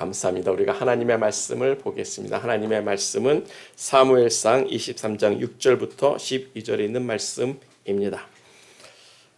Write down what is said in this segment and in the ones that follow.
감사합니다. 우리가 하나님의 말씀을 보겠습니다. 하나님의 말씀은 사무엘상 23장 6절부터 12절에 있는 말씀입니다.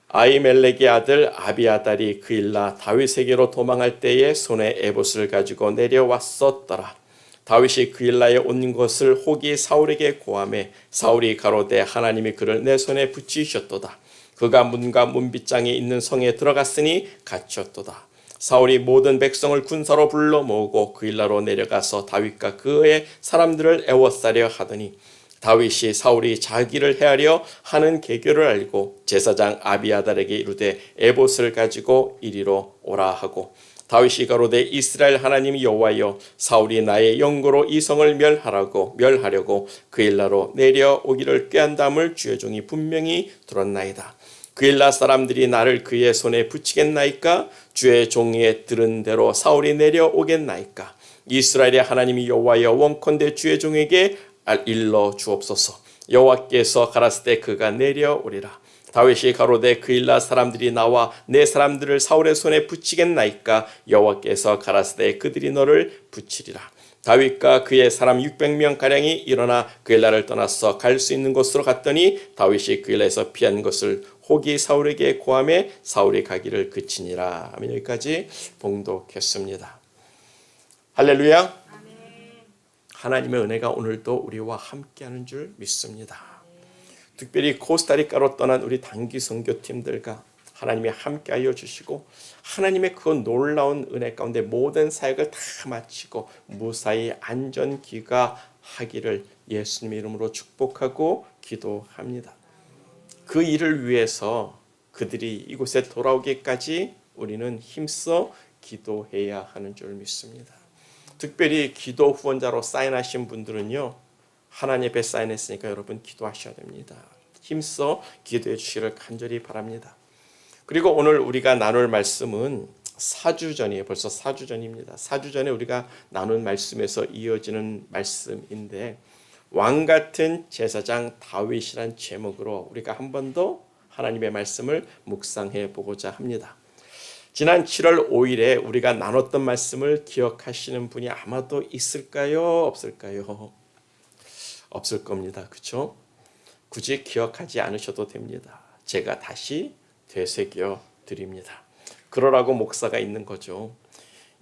아히멜렉의 아들 아비아달이 그일라 다윗에게로 도망할 때에 손에 에봇을 가지고 내려왔었더라. 다윗이 그일라에 온 것을 혹이 사울에게 고하매 사울이 가로되 하나님이 그를 내 손에 붙이셨도다. 그가 문과 문빗장에 있는 성에 들어갔으니 갇혔도다. 사울이 모든 백성을 군사로 불러 모으고 그일라로 내려가서 다윗과 그의 사람들을 애워싸려 하더니 다윗이 사울이 자기를 해하려 하는 계교를 알고 제사장 아비아달에게 이르되 에봇을 가지고 이리로 오라 하고 다윗이 가로되 이스라엘 하나님 여호와여 사울이 나의 영고로 이 성을 멸하려고 그일라로 내려오기를 꾀한담을 주의 종이 분명히 들었나이다. 그일라 사람들이 나를 그의 손에 붙이겠나이까? 주의 종이 들은 대로 사울이 내려오겠나이까? 이스라엘의 하나님이 여호와여 원컨대 주의 종에게 일러 주옵소서. 여호와께서 가라사대 때 그가 내려오리라. 다윗이 가로되 그일라 사람들이 나와 내 사람들을 사울의 손에 붙이겠나이까? 여호와께서 가라사대 그들이 너를 붙이리라. 다윗과 그의 사람 600명 가량이 일어나 그일라를 떠나서 갈 수 있는 곳으로 갔더니 다윗이 그일라에서 피한 것을 혹이 사울에게 고하매 사울이 가기를 그치니라. 아멘. 여기까지 봉독했습니다. 할렐루야. 하나님의 은혜가 오늘도 우리와 함께하는 줄 믿습니다. 특별히 코스타리카로 떠난 우리 단기 선교팀들과 하나님이 함께하여 주시고 하나님의 그 놀라운 은혜 가운데 모든 사역을 다 마치고 무사히 안전 귀가하기를 예수님의 이름으로 축복하고 기도합니다. 그 일을 위해서 그들이 이곳에 돌아오기까지 우리는 힘써 기도해야 하는 줄 믿습니다. 특별히 기도 후원자로 사인하신 분들은요, 하나님 앞에 사인했으니까 여러분 기도하셔야 됩니다. 힘써 기도해 주시기를 간절히 바랍니다. 그리고 오늘 우리가 나눌 말씀은 4주 전이에요. 벌써 4주 전입니다. 4주 전에 우리가 나눈 말씀에서 이어지는 말씀인데 왕같은 제사장 다윗이란 제목으로 우리가 한 번 더 하나님의 말씀을 묵상해 보고자 합니다. 지난 7월 5일에 우리가 나눴던 말씀을 기억하시는 분이 아마도 있을까요? 없을까요? 없을 겁니다. 그렇죠? 굳이 기억하지 않으셔도 됩니다. 제가 다시 되새겨 드립니다. 그러라고 목사가 있는 거죠.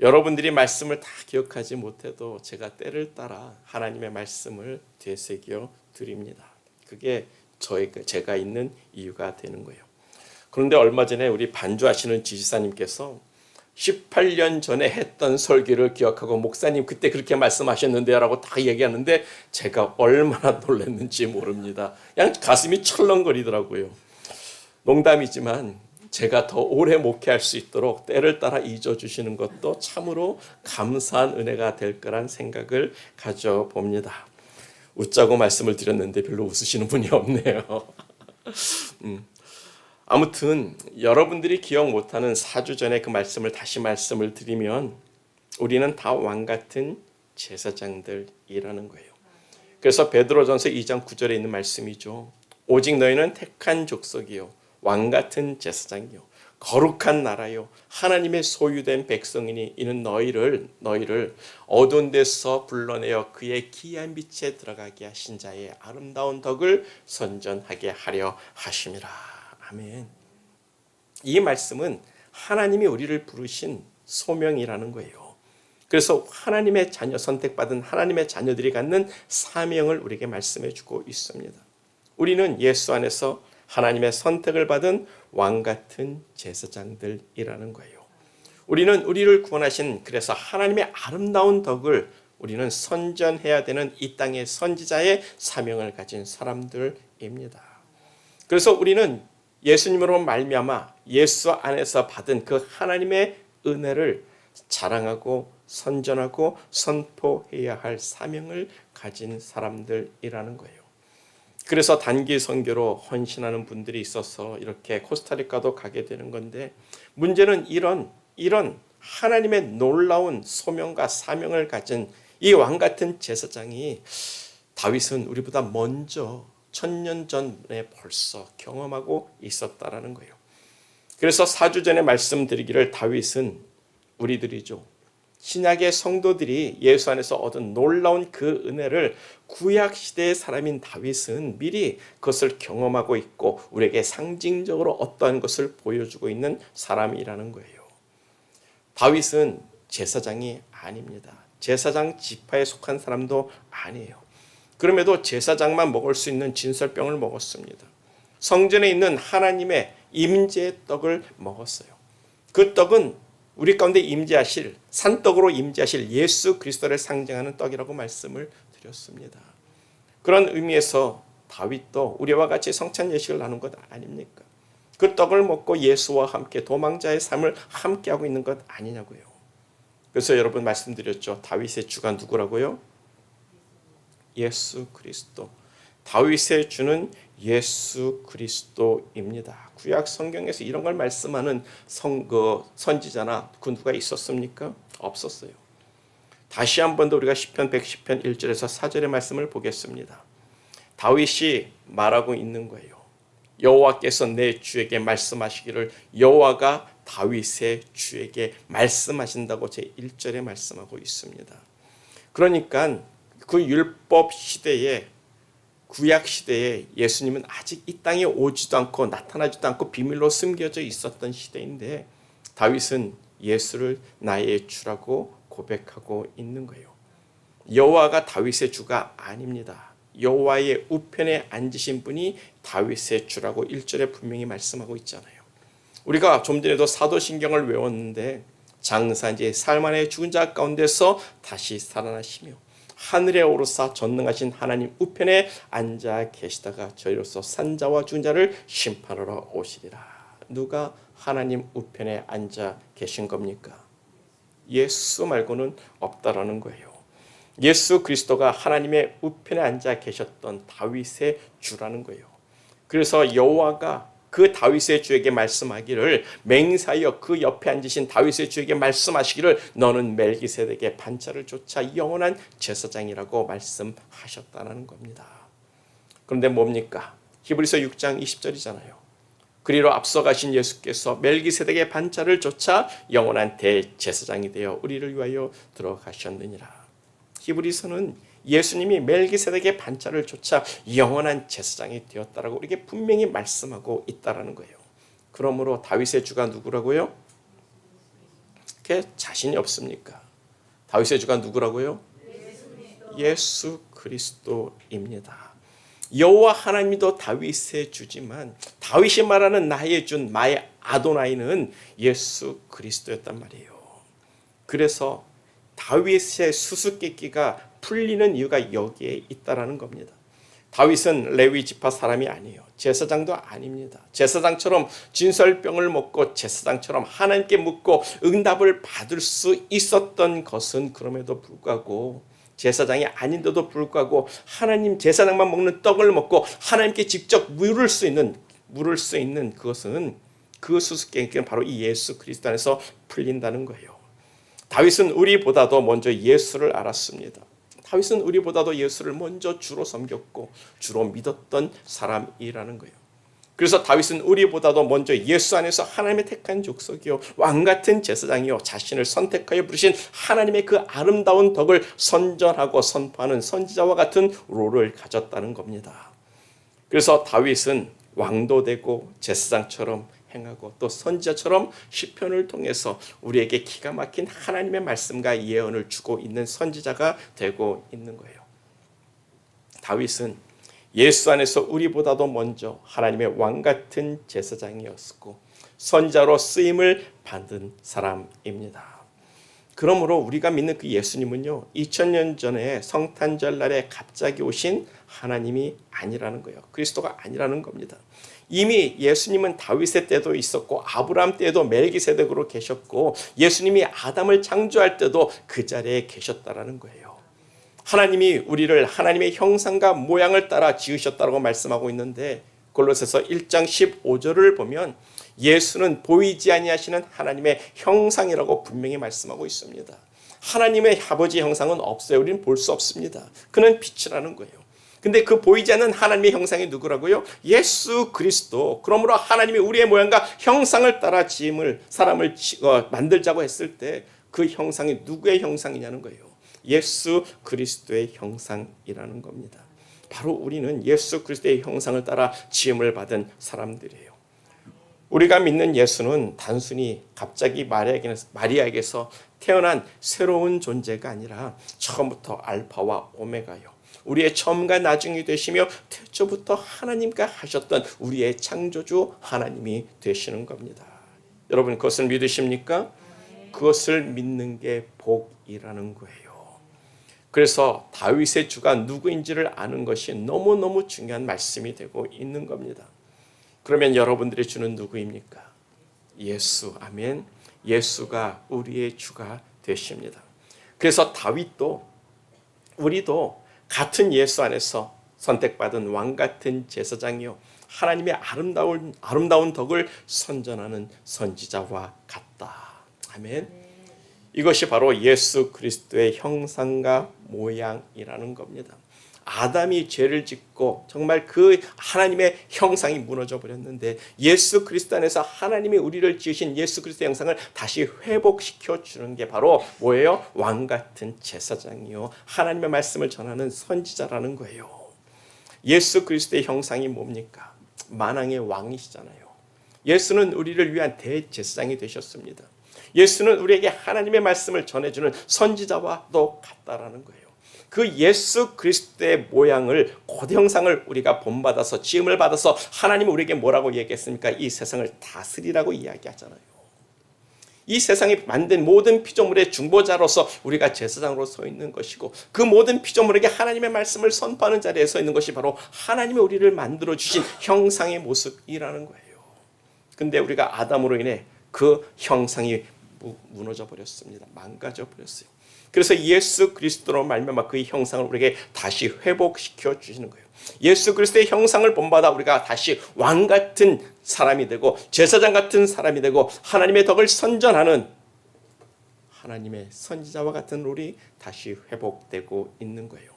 여러분들이 말씀을 다 기억하지 못해도 제가 때를 따라 하나님의 말씀을 되새겨 드립니다. 그게 제가 있는 이유가 되는 거예요. 그런데 얼마 전에 우리 반주하시는 지지사님께서 18년 전에 했던 설교를 기억하고 목사님 그때 그렇게 말씀하셨는데요 라고 다 얘기하는데 제가 얼마나 놀랐는지 모릅니다. 그냥 가슴이 철렁거리더라고요. 농담이지만 제가 더 오래 목회할 수 있도록 때를 따라 잊어주시는 것도 참으로 감사한 은혜가 될 거란 생각을 가져봅니다. 웃자고 말씀을 드렸는데 별로 웃으시는 분이 없네요. 아무튼 여러분들이 기억 못하는 4주 전에 그 말씀을 다시 말씀을 드리면 우리는 다 왕같은 제사장들이라는 거예요. 그래서 베드로전서 2장 9절에 있는 말씀이죠. 오직 너희는 택한 족속이요 왕같은 제사장이요 거룩한 나라요 하나님의 소유된 백성이니 이는 너희를 어두운 데서 불러내어 그의 기이한 빛에 들어가게 하신 자의 아름다운 덕을 선전하게 하려 하심이라. 아멘. 이 말씀은 하나님이 우리를 부르신 소명이라는 거예요. 그래서 하나님의 자녀, 선택받은 하나님의 자녀들이 갖는 사명을 우리에게 말씀해 주고 있습니다. 우리는 예수 안에서 하나님의 선택을 받은 왕같은 제사장들이라는 거예요. 우리는 우리를 구원하신 그래서 하나님의 아름다운 덕을 우리는 선전해야 되는 이 땅의 선지자의 사명을 가진 사람들입니다. 그래서 우리는 예수님으로 말미암아 예수 안에서 받은 그 하나님의 은혜를 자랑하고 선전하고 선포해야 할 사명을 가진 사람들이라는 거예요. 그래서 단기 선교로 헌신하는 분들이 있어서 이렇게 코스타리카도 가게 되는 건데 문제는 이런 하나님의 놀라운 소명과 사명을 가진 이 왕같은 제사장이 다윗은 우리보다 먼저 1000년 전에 벌써 경험하고 있었다라는 거예요. 그래서 4주 전에 말씀드리기를 다윗은 우리들이죠. 신약의 성도들이 예수 안에서 얻은 놀라운 그 은혜를 구약 시대의 사람인 다윗은 미리 그것을 경험하고 있고 우리에게 상징적으로 어떠한 것을 보여주고 있는 사람이라는 거예요. 다윗은 제사장이 아닙니다. 제사장 지파에 속한 사람도 아니에요. 그럼에도 제사장만 먹을 수 있는 진설병을 먹었습니다. 성전에 있는 하나님의 임재의 떡을 먹었어요. 그 떡은 우리 가운데 임재하실, 산떡으로 임재하실 예수 그리스도를 상징하는 떡이라고 말씀을 드렸습니다. 그런 의미에서 다윗도 우리와 같이 성찬 예식을 나눈 것 아닙니까? 그 떡을 먹고 예수와 함께 도망자의 삶을 함께하고 있는 것 아니냐고요. 그래서 여러분 말씀드렸죠. 다윗의 주가 누구라고요? 예수 그리스도. 다윗의 주는 예수 그리스도입니다. 구약 성경에서 이런 걸 말씀하는 선지자나 그 누가 있었습니까? 없었어요. 다시 한 번 더 우리가 시편 110편 1절에서 4절의 말씀을 보겠습니다. 다윗이 말하고 있는 거예요. 여호와께서 내 주에게 말씀하시기를 여호와가 다윗의 주에게 말씀하신다고 제 1절에 말씀하고 있습니다. 그러니까 그 율법 시대에 구약 시대에 예수님은 아직 이 땅에 오지도 않고 나타나지도 않고 비밀로 숨겨져 있었던 시대인데 다윗은 예수를 나의 주라고 고백하고 있는 거예요. 여호와가 다윗의 주가 아닙니다. 여호와의 우편에 앉으신 분이 다윗의 주라고 1절에 분명히 말씀하고 있잖아요. 우리가 좀 전에도 사도신경을 외웠는데 장사제 삶 안에 죽은 자 가운데서 다시 살아나시며 하늘에 오르사 전능하신 하나님 우편에 앉아 계시다가 저희로서 산자와 죽은 자를 심판하러 오시리라. 누가 하나님 우편에 앉아 계신 겁니까? 예수 말고는 없다라는 거예요. 예수 그리스도가 하나님의 우편에 앉아 계셨던 다윗의 주라는 거예요. 그래서 여호와가 그 다윗의 주에게 말씀하기를 맹사여 그 옆에 앉으신 다윗의 주에게 말씀하시기를 너는 멜기세덱의 반차를 쫓아 영원한 제사장이라고 말씀하셨다는 겁니다. 그런데 뭡니까? 히브리서 6장 20절이잖아요. 그리로 앞서 가신 예수께서 멜기세덱의 반차를 쫓아 영원한 대제사장이 되어 우리를 위하여 들어가셨느니라. 히브리서는 예수님이 멜기세덱의 반차를 쫓아 영원한 제사장이 되었다라고 우리에게 분명히 말씀하고 있다라는 거예요. 그러므로 다윗의 주가 누구라고요? 그게 자신이 없습니까? 다윗의 주가 누구라고요? 예수 그리스도입니다. 여호와 하나님도 다윗의 주지만 다윗이 말하는 나의 주, 나의 아도나이는 예수 그리스도였단 말이에요. 그래서 다윗의 수수께끼가 풀리는 이유가 여기에 있다라는 겁니다. 다윗은 레위 지파 사람이 아니에요. 제사장도 아닙니다. 제사장처럼 진설병을 먹고 제사장처럼 하나님께 묻고 응답을 받을 수 있었던 것은 그럼에도 불구하고 제사장이 아닌데도 불구하고 하나님 제사장만 먹는 떡을 먹고 하나님께 직접 물을 수 있는 그것은 그 수수께끼는 바로 이 예수 그리스도 안에서 풀린다는 거예요. 다윗은 우리보다도 먼저 예수를 알았습니다. 다윗은 우리보다도 예수를 먼저 주로 섬겼고 주로 믿었던 사람이라는 거예요. 그래서 다윗은 우리보다도 먼저 예수 안에서 하나님의 택한 족속이요 왕같은 제사장이요 자신을 선택하여 부르신 하나님의 그 아름다운 덕을 선전하고 선포하는 선지자와 같은 롤을 가졌다는 겁니다. 그래서 다윗은 왕도 되고 제사장처럼 행하고 또 선지자처럼 시편을 통해서 우리에게 기가 막힌 하나님의 말씀과 예언을 주고 있는 선지자가 되고 있는 거예요. 다윗은 예수 안에서 우리보다도 먼저 하나님의 왕같은 제사장이었고 선지자로 쓰임을 받은 사람입니다. 그러므로 우리가 믿는 그 예수님은요 2000년 전에 성탄절 날에 갑자기 오신 하나님이 아니라는 거예요. 그리스도가 아니라는 겁니다. 이미 예수님은 다윗의 때도 있었고 아브라함 때도 멜기세덱으로 계셨고 예수님이 아담을 창조할 때도 그 자리에 계셨다라는 거예요. 하나님이 우리를 하나님의 형상과 모양을 따라 지으셨다고 말씀하고 있는데 골로새서 1장 15절을 보면 예수는 보이지 아니하시는 하나님의 형상이라고 분명히 말씀하고 있습니다. 하나님의 아버지 형상은 없어요. 우리는 볼 수 없습니다. 그는 빛이라는 거예요. 근데 그 보이지 않는 하나님의 형상이 누구라고요? 예수 그리스도. 그러므로 하나님이 우리의 모양과 형상을 따라 사람을 만들자고 했을 때 그 형상이 누구의 형상이냐는 거예요. 예수 그리스도의 형상이라는 겁니다. 바로 우리는 예수 그리스도의 형상을 따라 지음을 받은 사람들이에요. 우리가 믿는 예수는 단순히 갑자기 마리아에게서 태어난 새로운 존재가 아니라 처음부터 알파와 오메가요, 우리의 처음과 나중이 되시며 태초부터 하나님과 하셨던 우리의 창조주 하나님이 되시는 겁니다. 여러분 그것을 믿으십니까? 그것을 믿는 게 복이라는 거예요. 그래서 다윗의 주가 누구인지를 아는 것이 너무너무 중요한 말씀이 되고 있는 겁니다. 그러면 여러분들의 주는 누구입니까? 예수. 아멘. 예수가 우리의 주가 되십니다. 그래서 다윗도 우리도 같은 예수 안에서 선택받은 왕 같은 제사장이요, 하나님의 아름다운 덕을 선전하는 선지자와 같다. 아멘. 이것이 바로 예수 그리스도의 형상과 모양이라는 겁니다. 아담이 죄를 짓고 정말 그 하나님의 형상이 무너져 버렸는데 예수 그리스도 안에서 하나님이 우리를 지으신 예수 그리스도의 형상을 다시 회복시켜 주는 게 바로 뭐예요? 왕 같은 제사장이요, 하나님의 말씀을 전하는 선지자라는 거예요. 예수 그리스도의 형상이 뭡니까? 만왕의 왕이시잖아요. 예수는 우리를 위한 대제사장이 되셨습니다. 예수는 우리에게 하나님의 말씀을 전해주는 선지자와도 같다라는 거예요. 그 예수 그리스도의 모양을, 고대 형상을 우리가 본받아서 지음을 받아서 하나님은 우리에게 뭐라고 얘기했습니까? 이 세상을 다스리라고 이야기하잖아요. 이 세상이 만든 모든 피조물의 중보자로서 우리가 제사장으로 서 있는 것이고, 그 모든 피조물에게 하나님의 말씀을 선포하는 자리에 서 있는 것이 바로 하나님이 우리를 만들어 주신 형상의 모습이라는 거예요. 근데 우리가 아담으로 인해 그 형상이 무너져 버렸습니다. 망가져 버렸어요. 그래서 예수 그리스도로 말미암아 그 형상을 우리에게 다시 회복시켜 주시는 거예요. 예수 그리스도의 형상을 본받아 우리가 다시 왕 같은 사람이 되고 제사장 같은 사람이 되고 하나님의 덕을 선전하는 하나님의 선지자와 같은 롤이 다시 회복되고 있는 거예요.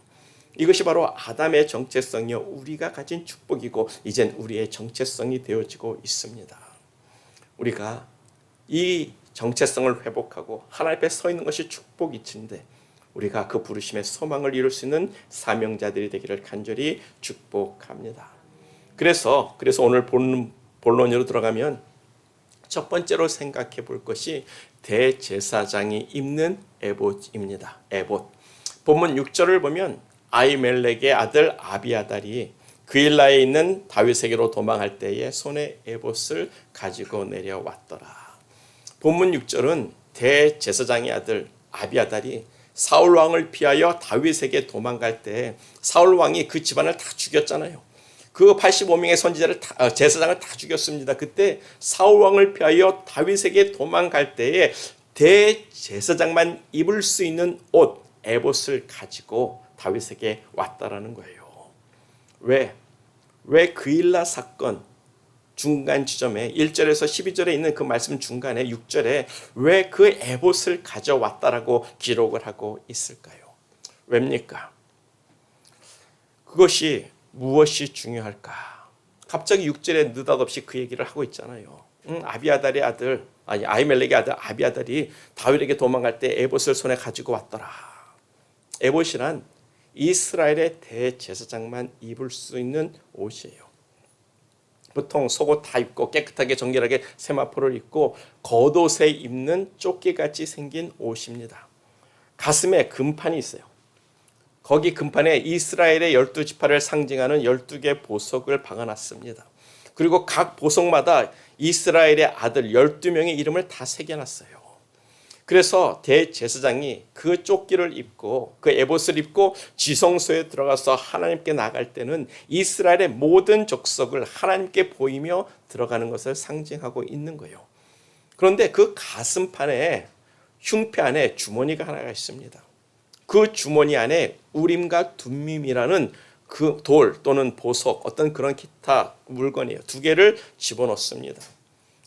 이것이 바로 아담의 정체성이요, 우리가 가진 축복이고 이젠 우리의 정체성이 되어지고 있습니다. 우리가 이 정체성을 회복하고 하나님 앞에 서 있는 것이 축복이친데 우리가 그 부르심의 소망을 이룰 수 있는 사명자들이 되기를 간절히 축복합니다. 그래서 오늘 본론으로 들어가면 첫 번째로 생각해 볼 것이 대제사장이 입는 에봇입니다. 에봇. 본문 6절을 보면 아히멜렉의 아들 아비아달이 그일라에 있는 다윗에게로 도망할 때에 손에 에봇을 가지고 내려왔더라. 본문 6절은 대제사장의 아들 아비아달이 사울 왕을 피하여 다윗에게 도망갈 때 사울 왕이 그 집안을 다 죽였잖아요. 그 85명의 제사장을 다 죽였습니다. 그때 사울 왕을 피하여 다윗에게 도망갈 때에 대제사장만 입을 수 있는 옷 에봇을 가지고 다윗에게 왔다라는 거예요. 왜 그일라 사건 중간 지점에 1절에서 12절에 있는 그 말씀 중간에 6절에 왜 그 에봇을 가져왔다라고 기록을 하고 있을까요? 왜입니까? 그것이 무엇이 중요할까? 갑자기 6절에 느닷없이 그 얘기를 하고 있잖아요. 아히멜렉의 아들 아비아달이 다윗에게 도망갈 때 에봇을 손에 가지고 왔더라. 에봇이란 이스라엘의 대제사장만 입을 수 있는 옷이에요. 보통 속옷 다 입고 깨끗하게 정결하게 세마포를 입고 겉옷에 입는 조끼같이 생긴 옷입니다. 가슴에 금판이 있어요. 거기 금판에 이스라엘의 12지파를 상징하는 12개 보석을 박아놨습니다. 그리고 각 보석마다 이스라엘의 아들 12명의 이름을 다 새겨놨어요. 그래서 대제사장이 그 조끼를 입고 그 에봇을 입고 지성소에 들어가서 하나님께 나갈 때는 이스라엘의 모든 족속을 하나님께 보이며 들어가는 것을 상징하고 있는 거예요. 그런데 그 가슴판에 흉패 안에 주머니가 하나가 있습니다. 그 주머니 안에 우림과 둠밈이라는 그 돌 또는 보석, 어떤 그런 기타 물건이에요. 두 개를 집어넣습니다.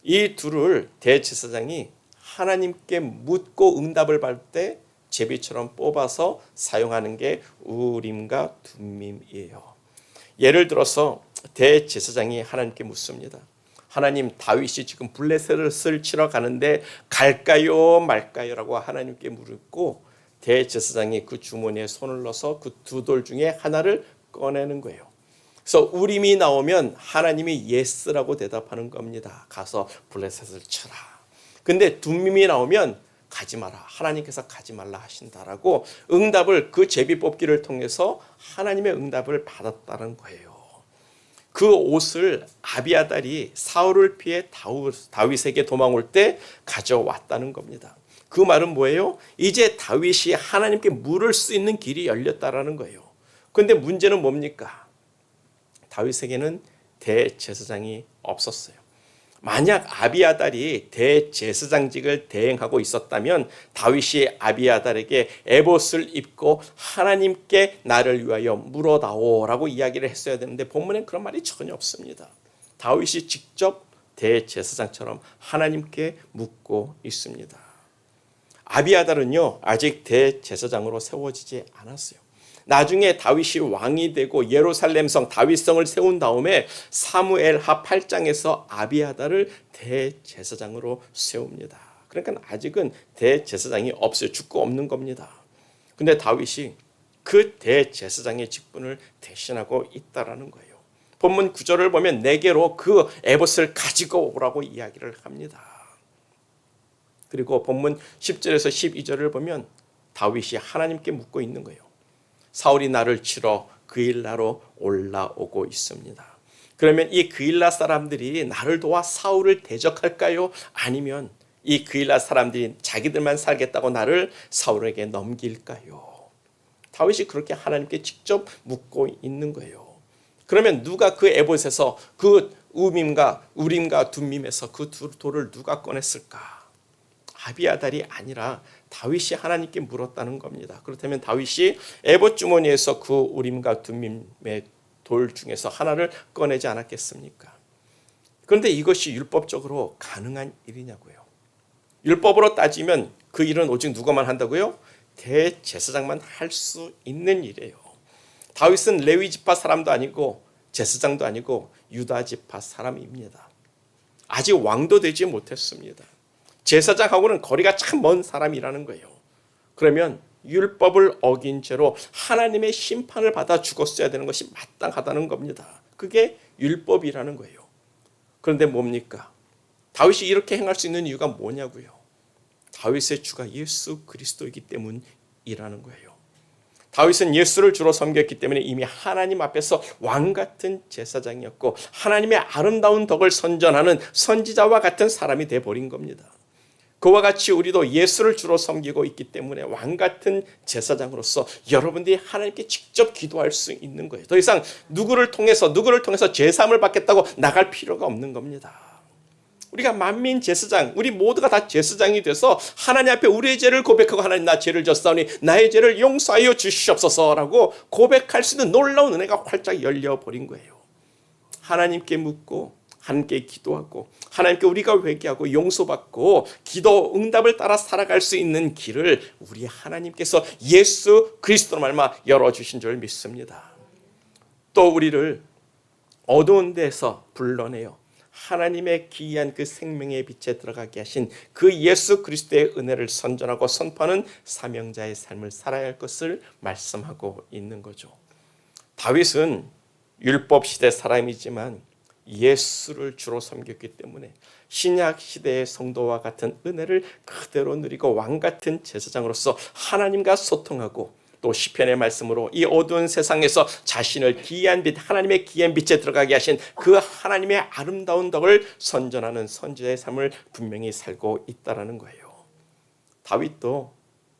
이 둘을 대제사장이 하나님께 묻고 응답을 받을 때 제비처럼 뽑아서 사용하는 게 우림과 둠밈이에요. 예를 들어서 대제사장이 하나님께 묻습니다. 하나님, 다윗이 지금 블레셋을 치러 가는데 갈까요 말까요라고 하나님께 물었고, 대제사장이 그 주머니에 손을 넣어서 그 두 돌 중에 하나를 꺼내는 거예요. 그래서 우림이 나오면 하나님이 예스라고 대답하는 겁니다. 가서 블레셋을 쳐라. 근데 둠밈이 나오면 가지 마라. 하나님께서 가지 말라 하신다라고 응답을, 그 제비 뽑기를 통해서 하나님의 응답을 받았다는 거예요. 그 옷을 아비아달이 사울을 피해 다윗에게 도망올 때 가져왔다는 겁니다. 그 말은 뭐예요? 이제 다윗이 하나님께 물을 수 있는 길이 열렸다라는 거예요. 그런데 문제는 뭡니까? 다윗에게는 대제사장이 없었어요. 만약 아비아달이 대제사장직을 대행하고 있었다면 다윗이 아비아달에게 에봇을 입고 하나님께 나를 위하여 물어다오라고 이야기를 했어야 되는데 본문엔 그런 말이 전혀 없습니다. 다윗이 직접 대제사장처럼 하나님께 묻고 있습니다. 아비아달은요, 아직 대제사장으로 세워지지 않았어요. 나중에 다윗이 왕이 되고 예루살렘성 다윗성을 세운 다음에 사무엘하 8장에서 아비아달을 대제사장으로 세웁니다. 그러니까 아직은 대제사장이 없어요. 죽고 없는 겁니다. 근데 다윗이 그 대제사장의 직분을 대신하고 있다라는 거예요. 본문 9절을 보면 내게로 그 에봇을 가지고 오라고 이야기를 합니다. 그리고 본문 10절에서 12절을 보면 다윗이 하나님께 묻고 있는 거예요. 사울이 나를 치러 그일라로 올라오고 있습니다. 그러면 이 그일라 사람들이 나를 도와 사울을 대적할까요? 아니면 이 그일라 사람들이 자기들만 살겠다고 나를 사울에게 넘길까요? 다윗이 그렇게 하나님께 직접 묻고 있는 거예요. 그러면 누가 그 에봇에서 그 우림과 둠밈에서 그 두 돌을 누가 꺼냈을까? 아비아달이 아니라 다윗이 하나님께 물었다는 겁니다. 그렇다면 다윗이 에봇 주머니에서 그 우림과 둠밈의 돌 중에서 하나를 꺼내지 않았겠습니까? 그런데 이것이 율법적으로 가능한 일이냐고요. 율법으로 따지면 그 일은 오직 누가만 한다고요? 대제사장만 할 수 있는 일이에요. 다윗은 레위 지파 사람도 아니고 제사장도 아니고 유다 지파 사람입니다. 아직 왕도 되지 못했습니다. 제사장하고는 거리가 참 먼 사람이라는 거예요. 그러면 율법을 어긴 죄로 하나님의 심판을 받아 죽었어야 되는 것이 마땅하다는 겁니다. 그게 율법이라는 거예요. 그런데 뭡니까? 다윗이 이렇게 행할 수 있는 이유가 뭐냐고요? 다윗의 주가 예수 그리스도이기 때문이라는 거예요. 다윗은 예수를 주로 섬겼기 때문에 이미 하나님 앞에서 왕같은 제사장이었고 하나님의 아름다운 덕을 선전하는 선지자와 같은 사람이 되어버린 겁니다. 그와 같이 우리도 예수를 주로 섬기고 있기 때문에 왕같은 제사장으로서 여러분들이 하나님께 직접 기도할 수 있는 거예요. 더 이상 누구를 통해서 제사함을 받겠다고 나갈 필요가 없는 겁니다. 우리가 만민 제사장, 우리 모두가 다 제사장이 돼서 하나님 앞에 우리의 죄를 고백하고 하나님 나 죄를 졌사오니 나의 죄를 용서하여 주시옵소서라고 고백할 수 있는 놀라운 은혜가 활짝 열려버린 거예요. 하나님께 묻고 함께 기도하고 하나님께 우리가 회개하고 용서받고 기도 응답을 따라 살아갈 수 있는 길을 우리 하나님께서 예수 그리스도로 말미암아 열어주신 줄 믿습니다. 또 우리를 어두운 데서 불러내요 하나님의 기이한 그 생명의 빛에 들어가게 하신 그 예수 그리스도의 은혜를 선전하고 선포하는 사명자의 삶을 살아야 할 것을 말씀하고 있는 거죠. 다윗은 율법 시대 사람이지만 예수를 주로 섬겼기 때문에 신약 시대의 성도와 같은 은혜를 그대로 누리고 왕같은 제사장으로서 하나님과 소통하고 또 시편의 말씀으로 이 어두운 세상에서 자신을 기이한 빛, 하나님의 기이한 빛에 들어가게 하신 그 하나님의 아름다운 덕을 선전하는 선지자의 삶을 분명히 살고 있다라는 거예요. 다윗도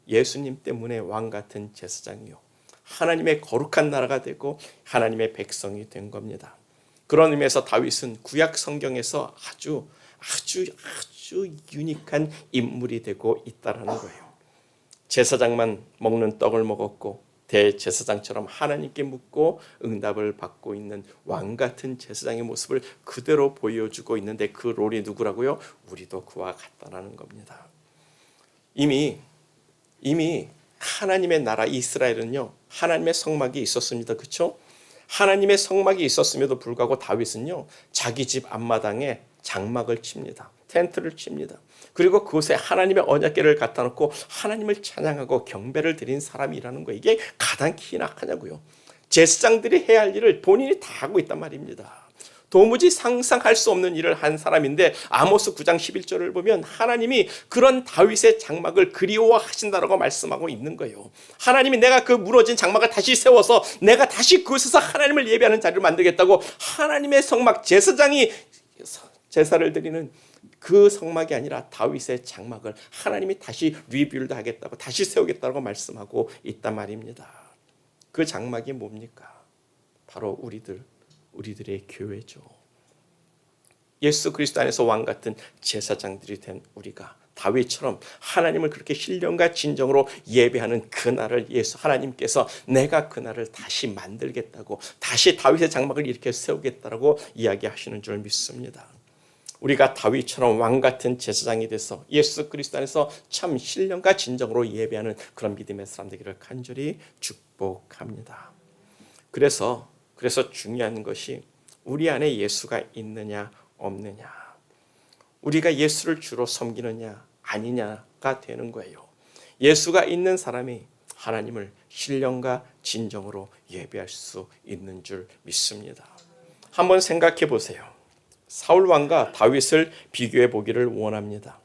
예수님 때문에 왕같은 제사장이요 하나님의 거룩한 나라가 되고 하나님의 백성이 된 겁니다. 그런 의미에서 다윗은 구약 성경에서 아주 유니크한 인물이 되고 있다라는 거예요. 제사장만 먹는 떡을 먹었고 대제사장처럼 하나님께 묻고 응답을 받고 있는 왕같은 제사장의 모습을 그대로 보여주고 있는데 그 롤이 누구라고요? 우리도 그와 같다라는 겁니다. 이미 하나님의 나라 이스라엘은요 하나님의 성막이 있었습니다. 그렇죠? 하나님의 성막이 있었음에도 불구하고 다윗은요 자기 집 앞마당에 장막을 칩니다. 텐트를 칩니다. 그리고 그곳에 하나님의 언약궤를 갖다 놓고 하나님을 찬양하고 경배를 드린 사람이라는 거, 이게 가당키나 하냐고요. 제사장들이 해야 할 일을 본인이 다 하고 있단 말입니다. 도무지 상상할 수 없는 일을 한 사람인데 아모스 9장 11절을 보면 하나님이 그런 다윗의 장막을 그리워하신다라고 말씀하고 있는 거예요. 하나님이 내가 그 무너진 장막을 다시 세워서 내가 다시 그곳에서 하나님을 예배하는 자리를 만들겠다고, 하나님의 성막, 제사장이 제사를 드리는 그 성막이 아니라 다윗의 장막을 하나님이 다시 리빌드 하겠다고, 다시 세우겠다고 말씀하고 있단 말입니다. 그 장막이 뭡니까? 바로 우리들의 교회죠. 예수 그리스도 안에서 왕 같은 제사장들이 된 우리가 다윗처럼 하나님을 그렇게 신령과 진정으로 예배하는 그날을 하나님께서 내가 그날을 다시 만들겠다고, 다시 다윗의 장막을 이렇게 세우겠다라고 이야기하시는 줄 믿습니다. 우리가 다윗처럼 왕 같은 제사장이 돼서 예수 그리스도 안에서 참 신령과 진정으로 예배하는 그런 믿음의 사람 되기를 간절히 축복합니다. 그래서 중요한 것이 우리 안에 예수가 있느냐 없느냐, 우리가 예수를 주로 섬기느냐 아니냐가 되는 거예요. 예수가 있는 사람이 하나님을 신령과 진정으로 예배할 수 있는 줄 믿습니다. 한번 생각해 보세요. 사울 왕과 다윗을 비교해 보기를 원합니다.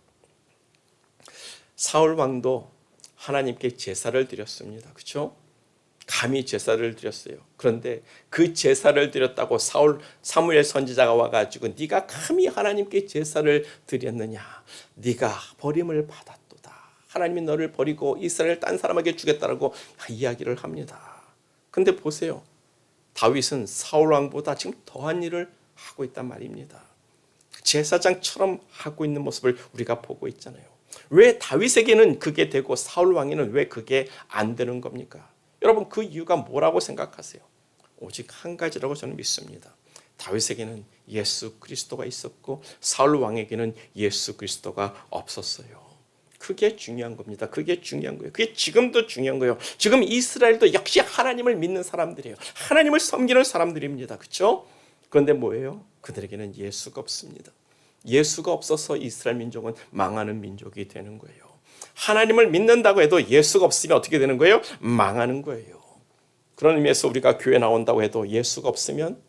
사울 왕도 하나님께 제사를 드렸습니다. 그렇죠? 감히 제사를 드렸어요. 그런데 그 제사를 드렸다고 사무엘 선지자가 와가지고 네가 감히 하나님께 제사를 드렸느냐, 네가 버림을 받았도다, 하나님이 너를 버리고 이스라엘 딴 사람에게 주겠다라고 이야기를 합니다. 근데 보세요, 다윗은 사울 왕보다 지금 더한 일을 하고 있단 말입니다. 제사장처럼 하고 있는 모습을 우리가 보고 있잖아요. 왜 다윗에게는 그게 되고 사울 왕에는 왜 그게 안 되는 겁니까? 여러분, 그 이유가 뭐라고 생각하세요? 오직 한 가지라고 저는 믿습니다. 다윗에게는 예수 그리스도가 있었고 사울 왕에게는 예수 그리스도가 없었어요. 그게 중요한 겁니다. 그게 중요한 거예요. 그게 지금도 중요한 거예요. 지금 이스라엘도 역시 하나님을 믿는 사람들이에요. 하나님을 섬기는 사람들입니다. 그렇죠? 그런데 뭐예요? 그들에게는 예수가 없습니다. 예수가 없어서 이스라엘 민족은 망하는 민족이 되는 거예요. 하나님을 믿는다고 해도 예수가 없으면 어떻게 되는 거예요? 망하는 거예요. 그런 의미에서 우리가 교회 나온다고 해도 예수가 없으면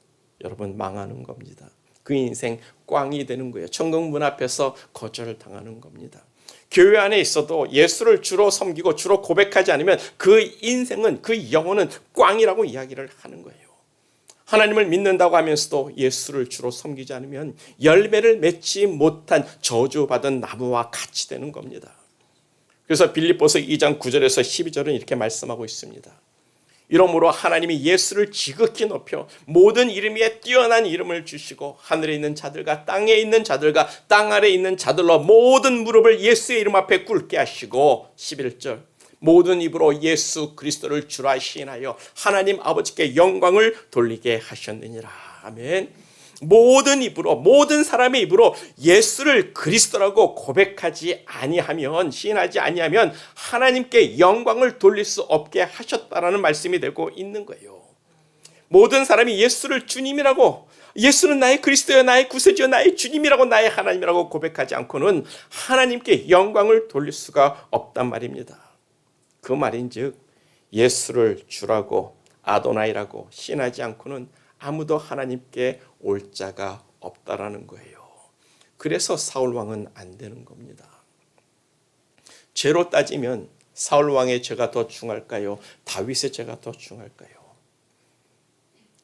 여러분 망하는 겁니다. 그 인생 꽝이 되는 거예요. 천국 문 앞에서 거절을 당하는 겁니다. 교회 안에 있어도 예수를 주로 섬기고 주로 고백하지 않으면 그 인생은, 그 영혼은 꽝이라고 이야기를 하는 거예요. 하나님을 믿는다고 하면서도 예수를 주로 섬기지 않으면 열매를 맺지 못한 저주받은 나무와 같이 되는 겁니다. 그래서 빌립보서 2장 9절에서 12절은 이렇게 말씀하고 있습니다. 이러므로 하나님이 예수를 지극히 높여 모든 이름 위에 뛰어난 이름을 주시고 하늘에 있는 자들과 땅에 있는 자들과 땅 아래에 있는 자들로 모든 무릎을 예수의 이름 앞에 꿇게 하시고, 11절 모든 입으로 예수 그리스도를 주라 시인하여 하나님 아버지께 영광을 돌리게 하셨느니라. 아멘. 모든 입으로, 모든 사람의 입으로 예수를 그리스도라고 고백하지 아니하면, 시인하지 아니하면 하나님께 영광을 돌릴 수 없게 하셨다라는 말씀이 되고 있는 거예요. 모든 사람이 예수를 주님이라고, 예수는 나의 그리스도여, 나의 구세주여, 나의 주님이라고, 나의 하나님이라고 고백하지 않고는 하나님께 영광을 돌릴 수가 없단 말입니다. 그 말인즉 예수를 주라고, 아도나이라고 시인하지 않고는 아무도 하나님께 올 자가 없다라는 거예요. 그래서 사울 왕은 안 되는 겁니다. 죄로 따지면 사울 왕의 죄가 더 중할까요? 다윗의 죄가 더 중할까요?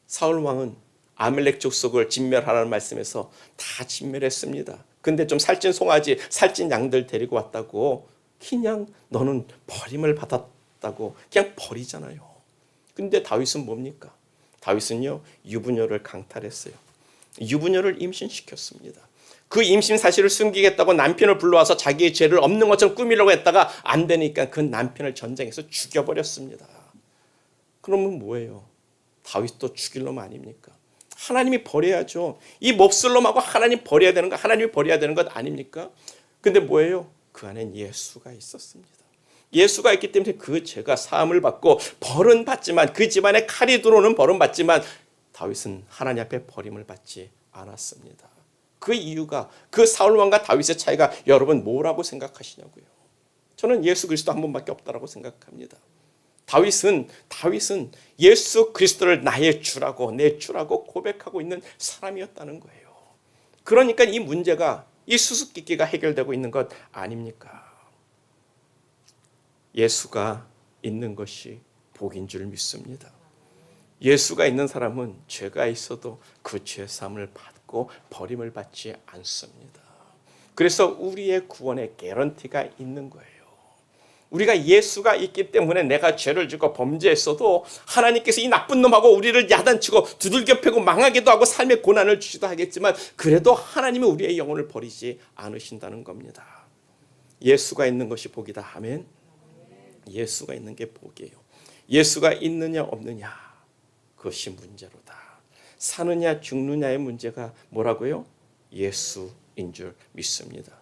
사울 왕은 아말렉 족속을 진멸하라는 말씀에서 다 진멸했습니다. 근데 좀 살찐 송아지, 살찐 양들 데리고 왔다고 그냥 너는 버림을 받았다고 그냥 버리잖아요. 근데 다윗은 뭡니까? 다윗은요, 유부녀를 강탈했어요. 유부녀를 임신시켰습니다. 그 임신 사실을 숨기겠다고 남편을 불러와서 자기의 죄를 없는 것처럼 꾸미려고 했다가 안 되니까 그 남편을 전쟁에서 죽여버렸습니다. 그러면 뭐예요? 다윗도 죽일 놈 아닙니까? 하나님이 버려야죠. 이 몹쓸 놈하고 하나님 버려야 되는 거, 하나님이 버려야 되는 것 아닙니까? 근데 뭐예요? 그 안엔 예수가 있었습니다. 예수가 있기 때문에 그 죄가 사함을 받고 벌은 받지만, 그 집안에 칼이 들어오는 벌은 받지만 다윗은 하나님 앞에 버림을 받지 않았습니다. 그 이유가, 그 사울 왕과 다윗의 차이가 여러분 뭐라고 생각하시냐고요. 저는 예수 그리스도 한 분밖에 없다라고 생각합니다. 다윗은 예수 그리스도를 나의 주라고, 내 주라고 고백하고 있는 사람이었다는 거예요. 그러니까 이 문제가, 이 수수께끼가 해결되고 있는 것 아닙니까? 예수가 있는 것이 복인 줄 믿습니다. 예수가 있는 사람은 죄가 있어도 그 죄사함을 받고 버림을 받지 않습니다. 그래서 우리의 구원의 개런티가 있는 거예요. 우리가 예수가 있기 때문에 내가 죄를 지고 범죄했어도 하나님께서 이 나쁜 놈하고 우리를 야단치고 두들겨 패고 망하기도 하고 삶의 고난을 주시도 하겠지만 그래도 하나님은 우리의 영혼을 버리지 않으신다는 겁니다. 예수가 있는 것이 복이다 하면 예수가 있는 게 복이에요. 예수가 있느냐 없느냐 그것이 문제로다. 사느냐 죽느냐의 문제가 뭐라고요? 예수인 줄 믿습니다.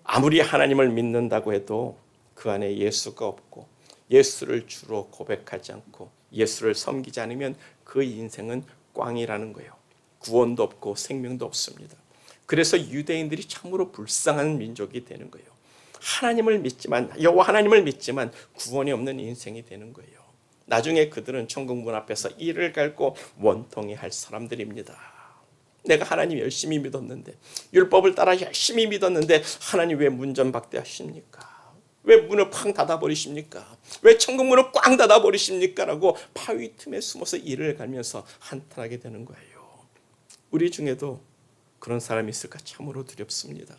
아무리 하나님을 믿는다고 해도 그 안에 예수가 없고 예수를 주로 고백하지 않고 예수를 섬기지 않으면 그 인생은 꽝이라는 거예요. 구원도 없고 생명도 없습니다. 그래서 유대인들이 참으로 불쌍한 민족이 되는 거예요. 하나님을 믿지만, 여호와 하나님을 믿지만 구원이 없는 인생이 되는 거예요. 나중에 그들은 천국 문 앞에서 이를 갈고 원통해 할 사람들입니다. 내가 하나님 열심히 믿었는데, 율법을 따라 열심히 믿었는데 하나님 왜 문전박대하십니까? 왜 문을 쾅 닫아버리십니까? 왜 천국 문을 꽝 닫아버리십니까? 라고 바위 틈에 숨어서 이를 갈면서 한탄하게 되는 거예요. 우리 중에도 그런 사람이 있을까 참으로 두렵습니다.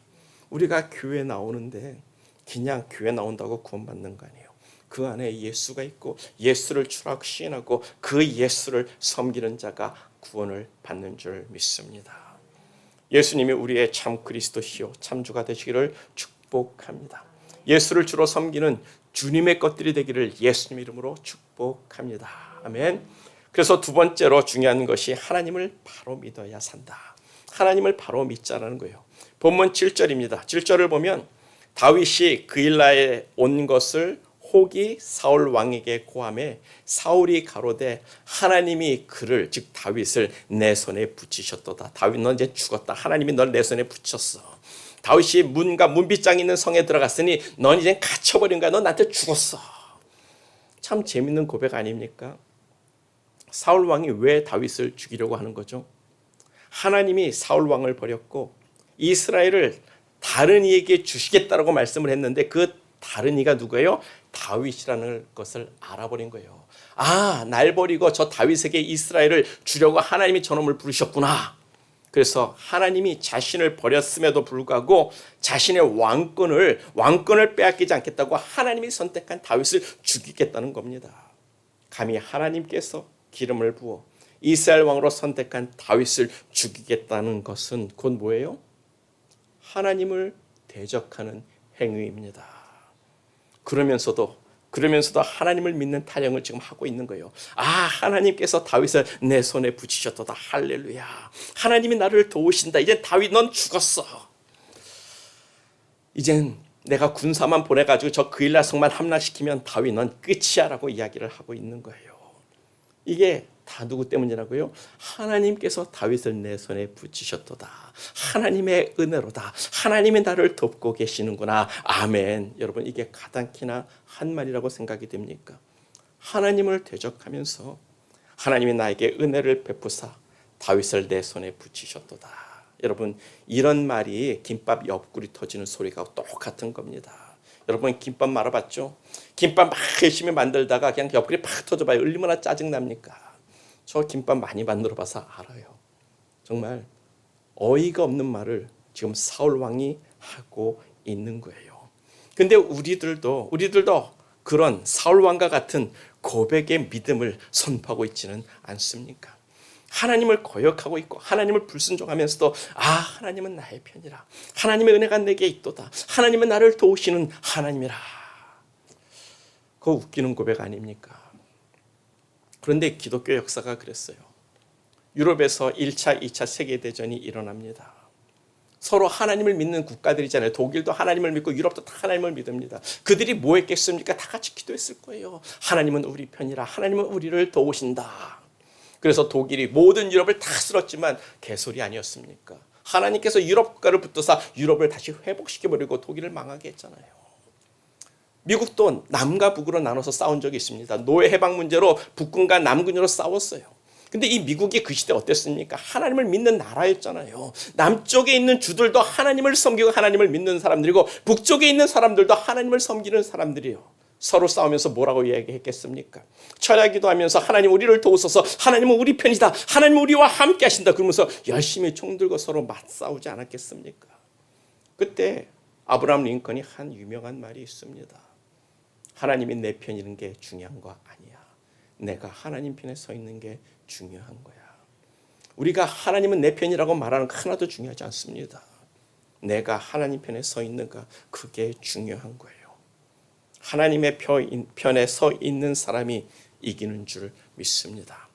우리가 교회 나오는데 그냥 교회 나온다고 구원받는 거 아니에요. 그 안에 예수가 있고 예수를 주라고 시인하고 그 예수를 섬기는 자가 구원을 받는 줄 믿습니다. 예수님이 우리의 참 그리스도시요 참 주가 되시기를 축복합니다. 예수를 주로 섬기는 주님의 것들이 되기를 예수님 이름으로 축복합니다. 아멘. 그래서 두 번째로 중요한 것이 하나님을 바로 믿어야 산다. 하나님을 바로 믿자라는 거예요. 본문 7절입니다. 7절을 보면 다윗이 그일라에 온 것을 혹이 사울 왕에게 고하매 사울이 가로되 하나님이 그를 즉 다윗을 내 손에 붙이셨도다. 다윗 너 이제 죽었다. 하나님이 널 내 손에 붙였어. 다윗이 문과 문빗장 있는 성에 들어갔으니 넌 이제 갇혀버린 거야. 넌 나한테 죽었어. 참 재밌는 고백 아닙니까? 사울 왕이 왜 다윗을 죽이려고 하는 거죠? 하나님이 사울 왕을 버렸고 이스라엘을 다른 이에게 주시겠다라고 말씀을 했는데 그 다른 이가 누구예요? 다윗이라는 것을 알아버린 거예요. 아, 날 버리고 저 다윗에게 이스라엘을 주려고 하나님이 저놈을 부르셨구나. 그래서 하나님이 자신을 버렸음에도 불구하고 자신의 왕권을 빼앗기지 않겠다고 하나님이 선택한 다윗을 죽이겠다는 겁니다. 감히 하나님께서 기름을 부어 이스라엘 왕으로 선택한 다윗을 죽이겠다는 것은 곧 뭐예요? 하나님을 대적하는 행위입니다. 그러면서도 하나님을 믿는 타령을 지금 하고 있는 거예요. 아, 하나님께서 다윗을 내 손에 붙이셨도다. 할렐루야. 하나님이 나를 도우신다. 이제 다윗 넌 죽었어. 이젠 내가 군사만 보내가지고 저 그일라 성만 함락시키면 다윗 넌 끝이야 라고 이야기를 하고 있는 거예요. 이게 다 누구 때문이라고요? 하나님께서 다윗을 내 손에 붙이셨도다. 하나님의 은혜로다. 하나님이 나를 돕고 계시는구나. 아멘. 여러분 이게 가당키나 한 말이라고 생각이 됩니까? 하나님을 대적하면서 하나님이 나에게 은혜를 베푸사 다윗을 내 손에 붙이셨도다. 여러분 이런 말이 김밥 옆구리 터지는 소리가 똑같은 겁니다. 여러분 김밥 말아봤죠? 김밥 막 열심히 만들다가 그냥 옆구리 팍 터져봐요. 얼마나 짜증납니까? 저 김밥 많이 만들어봐서 알아요. 정말 어이가 없는 말을 지금 사울 왕이 하고 있는 거예요. 근데 우리들도 그런 사울 왕과 같은 고백의 믿음을 선포하고 있지는 않습니까? 하나님을 거역하고 있고 하나님을 불순종하면서도 아, 하나님은 나의 편이라. 하나님의 은혜가 내게 있도다. 하나님은 나를 도우시는 하나님이라. 그거 웃기는 고백 아닙니까? 그런데 기독교 역사가 그랬어요. 유럽에서 1차, 2차 세계대전이 일어납니다. 서로 하나님을 믿는 국가들이잖아요. 독일도 하나님을 믿고 유럽도 다 하나님을 믿습니다. 그들이 뭐 했겠습니까? 다 같이 기도했을 거예요. 하나님은 우리 편이라. 하나님은 우리를 도우신다. 그래서 독일이 모든 유럽을 다 쓸었지만 개소리 아니었습니까? 하나님께서 유럽 국가를 붙드사 유럽을 다시 회복시켜버리고 독일을 망하게 했잖아요. 미국도 남과 북으로 나눠서 싸운 적이 있습니다. 노예 해방 문제로 북군과 남군으로 싸웠어요. 근데 이 미국이 그 시대 어땠습니까? 하나님을 믿는 나라였잖아요. 남쪽에 있는 주들도 하나님을 섬기고 하나님을 믿는 사람들이고 북쪽에 있는 사람들도 하나님을 섬기는 사람들이에요. 서로 싸우면서 뭐라고 이야기했겠습니까? 철야기도 하면서 하나님 우리를 도우소서, 하나님은 우리 편이다, 하나님은 우리와 함께 하신다 그러면서 열심히 총 들고 서로 맞싸우지 않았겠습니까? 그때 아브라함 링컨이 한 유명한 말이 있습니다. 하나님이 내 편이는 게 중요한 거 아니야. 내가 하나님 편에 서 있는 게 중요한 거야. 우리가 하나님은 내 편이라고 말하는 거 하나도 중요하지 않습니다. 내가 하나님 편에 서 있는가, 그게 중요한 거예요. 하나님의 편에 서 있는 사람이 이기는 줄 믿습니다.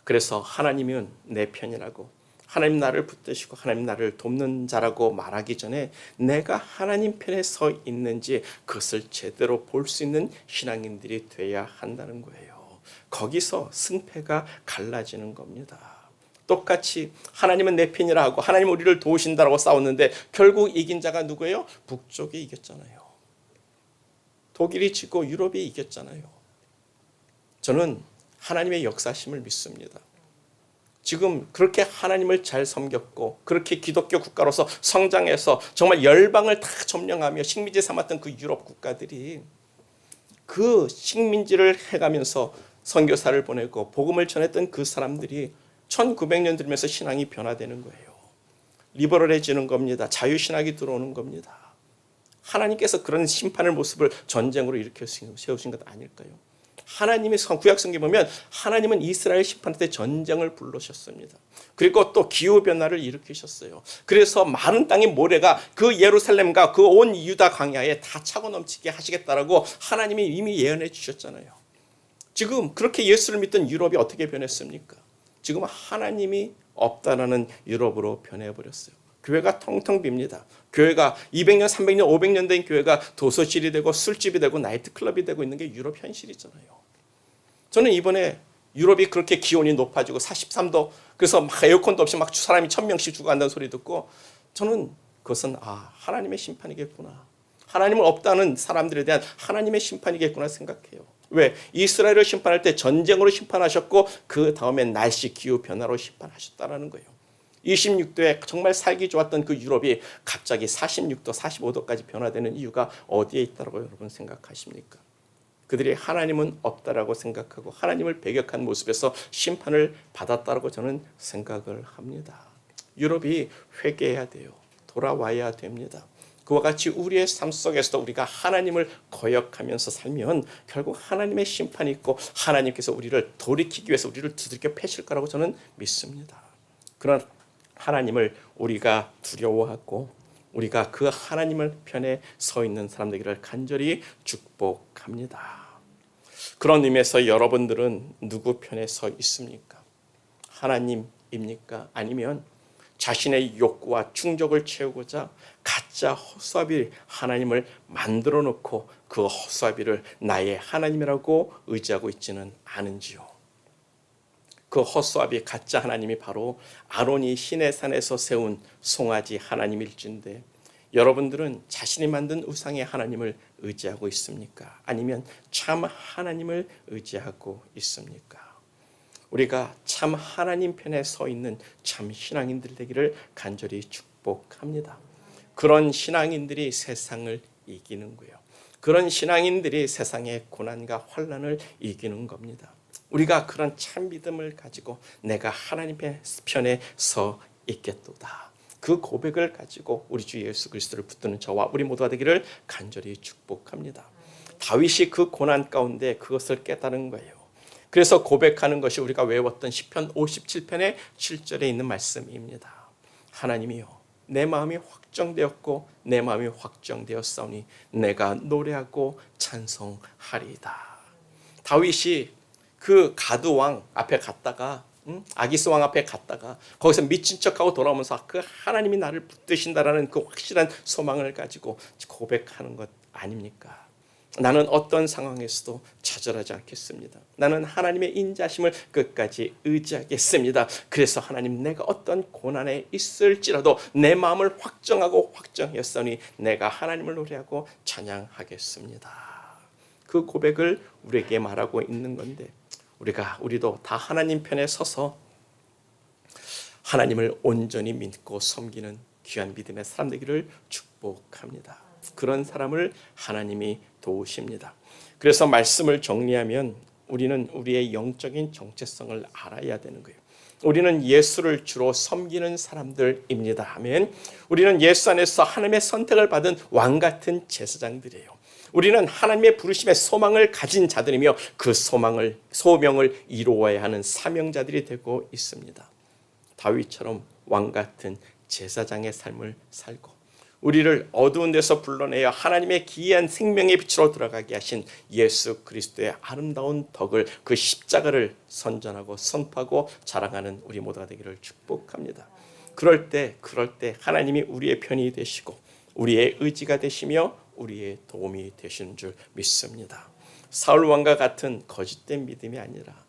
그래서 하나님은 내 편이라고, 하나님 나를 붙드시고 하나님 나를 돕는 자라고 말하기 전에 내가 하나님 편에 서 있는지 그것을 제대로 볼 수 있는 신앙인들이 돼야 한다는 거예요. 거기서 승패가 갈라지는 겁니다. 똑같이 하나님은 내 편이라 하고 하나님 우리를 도우신다라고 싸웠는데 결국 이긴 자가 누구예요? 북쪽이 이겼잖아요. 독일이 지고 유럽이 이겼잖아요. 저는 하나님의 역사심을 믿습니다. 지금 그렇게 하나님을 잘 섬겼고 그렇게 기독교 국가로서 성장해서 정말 열방을 다 점령하며 식민지 삼았던 그 유럽 국가들이 그 식민지를 해가면서 선교사를 보내고 복음을 전했던 그 사람들이 1900년 들면서 신앙이 변화되는 거예요. 리버럴해지는 겁니다. 자유신학이 들어오는 겁니다. 하나님께서 그런 심판의 모습을 전쟁으로 일으켜 세우신 것 아닐까요? 하나님의 구약성경에 보면 하나님은 이스라엘 심판할 때 전쟁을 부르셨습니다. 그리고 또 기후변화를 일으키셨어요. 그래서 마른 땅의 모래가 그 예루살렘과 그 온 유다 광야에 다 차고 넘치게 하시겠다라고 하나님이 이미 예언해 주셨잖아요. 지금 그렇게 예수를 믿던 유럽이 어떻게 변했습니까? 지금 하나님이 없다라는 유럽으로 변해버렸어요. 교회가 텅텅 빕니다. 교회가 200년, 300년, 500년 된 교회가 도서실이 되고 술집이 되고 나이트클럽이 되고 있는 게 유럽 현실이잖아요. 저는 이번에 유럽이 그렇게 기온이 높아지고 43도 그래서 막 에어컨도 없이 막 사람이 1000명씩 죽어간다는 소리 듣고 저는 그것은 하나님의 심판이겠구나. 하나님은 없다는 사람들에 대한 하나님의 심판이겠구나 생각해요. 왜? 이스라엘을 심판할 때 전쟁으로 심판하셨고 그 다음에 날씨 기후 변화로 심판하셨다라는 거예요. 26도에 정말 살기 좋았던 그 유럽이 갑자기 46도, 45도까지 변화되는 이유가 어디에 있다고 여러분 생각하십니까? 그들이 하나님은 없다라고 생각하고 하나님을 배격한 모습에서 심판을 받았다라고 저는 생각을 합니다. 유럽이 회개해야 돼요. 돌아와야 됩니다. 그와 같이 우리의 삶 속에서도 우리가 하나님을 거역하면서 살면 결국 하나님의 심판이 있고 하나님께서 우리를 돌이키기 위해서 우리를 두들겨 패실 거라고 저는 믿습니다. 그런 하나님을 우리가 두려워하고 우리가 그 하나님을 편에 서 있는 사람 되기를 간절히 축복합니다. 그런 의미에서 여러분들은 누구 편에 서 있습니까? 하나님입니까? 아니면 자신의 욕구와 충족을 채우고자 가짜 헛수아비 하나님을 만들어 놓고 그 헛수아비를 나의 하나님이라고 의지하고 있지는 않은지요? 그 헛수아비 가짜 하나님이 바로 아론이 시내산에서 세운 송아지 하나님일진데 여러분들은 자신이 만든 우상의 하나님을 의지하고 있습니까? 아니면 참 하나님을 의지하고 있습니까? 우리가 참 하나님 편에 서 있는 참 신앙인들 되기를 간절히 축복합니다. 그런 신앙인들이 세상을 이기는 거예요. 그런 신앙인들이 세상의 고난과 환난을 이기는 겁니다. 우리가 그런 참 믿음을 가지고 내가 하나님 편에 서 있겠도다. 그 고백을 가지고 우리 주 예수 그리스도를 붙드는 저와 우리 모두가 되기를 간절히 축복합니다. 다윗이 그 고난 가운데 그것을 깨달은 거예요. 그래서 고백하는 것이 우리가 외웠던 시편 57편의 7절에 있는 말씀입니다. 하나님이여 내 마음이 확정되었고 내 마음이 확정되었사오니 내가 노래하고 찬송하리이다. 다윗이 그 가드왕 앞에 갔다가 아기스 왕 앞에 갔다가 거기서 미친 척하고 돌아오면서 그 하나님이 나를 붙드신다라는 그 확실한 소망을 가지고 고백하는 것 아닙니까? 나는 어떤 상황에서도 좌절하지 않겠습니다. 나는 하나님의 인자심을 끝까지 의지하겠습니다. 그래서 하나님, 내가 어떤 고난에 있을지라도 내 마음을 확정하고 확정했으니 내가 하나님을 노래하고 찬양하겠습니다. 그 고백을 우리에게 말하고 있는 건데, 우리도 다 하나님 편에 서서 하나님을 온전히 믿고 섬기는 귀한 믿음의 사람 되기를 축복합니다. 그런 사람을 하나님이 도우십니다. 그래서 말씀을 정리하면 우리는 우리의 영적인 정체성을 알아야 되는 거예요. 우리는 예수를 주로 섬기는 사람들입니다. 아멘. 우리는 예수 안에서 하나님의 선택을 받은 왕 같은 제사장들이에요. 우리는 하나님의 부르심의 소망을 가진 자들이며 그 소명을 이루어야 하는 사명자들이 되고 있습니다. 다윗처럼 왕 같은 제사장의 삶을 살고, 우리를 어두운 데서 불러내어 하나님의 기이한 생명의 빛으로 들어가게 하신 예수 그리스도의 아름다운 덕을, 그 십자가를 선전하고 선포하고 자랑하는 우리 모두가 되기를 축복합니다. 그럴 때 하나님이 우리의 편이 되시고 우리의 의지가 되시며 우리의 도움이 되시는 줄 믿습니다. 사울 왕과 같은 거짓된 믿음이 아니라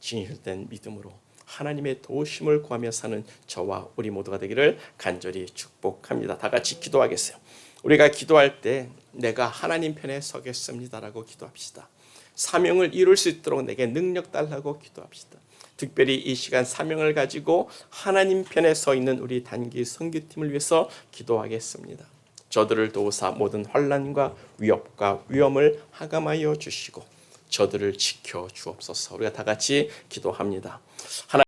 진실된 믿음으로 하나님의 도우심을 구하며 사는 저와 우리 모두가 되기를 간절히 축복합니다. 다 같이 기도하겠어요. 우리가 기도할 때 내가 하나님 편에 서겠습니다라고 기도합시다. 사명을 이룰 수 있도록 내게 능력 달라고 기도합시다. 특별히 이 시간 사명을 가지고 하나님 편에 서 있는 우리 단기 선교팀을 위해서 기도하겠습니다. 저들을 도우사 모든 환난과 위협과 위험을 하감하여 주시고 저들을 지켜 주옵소서. 우리가 다 같이 기도합니다. 하나님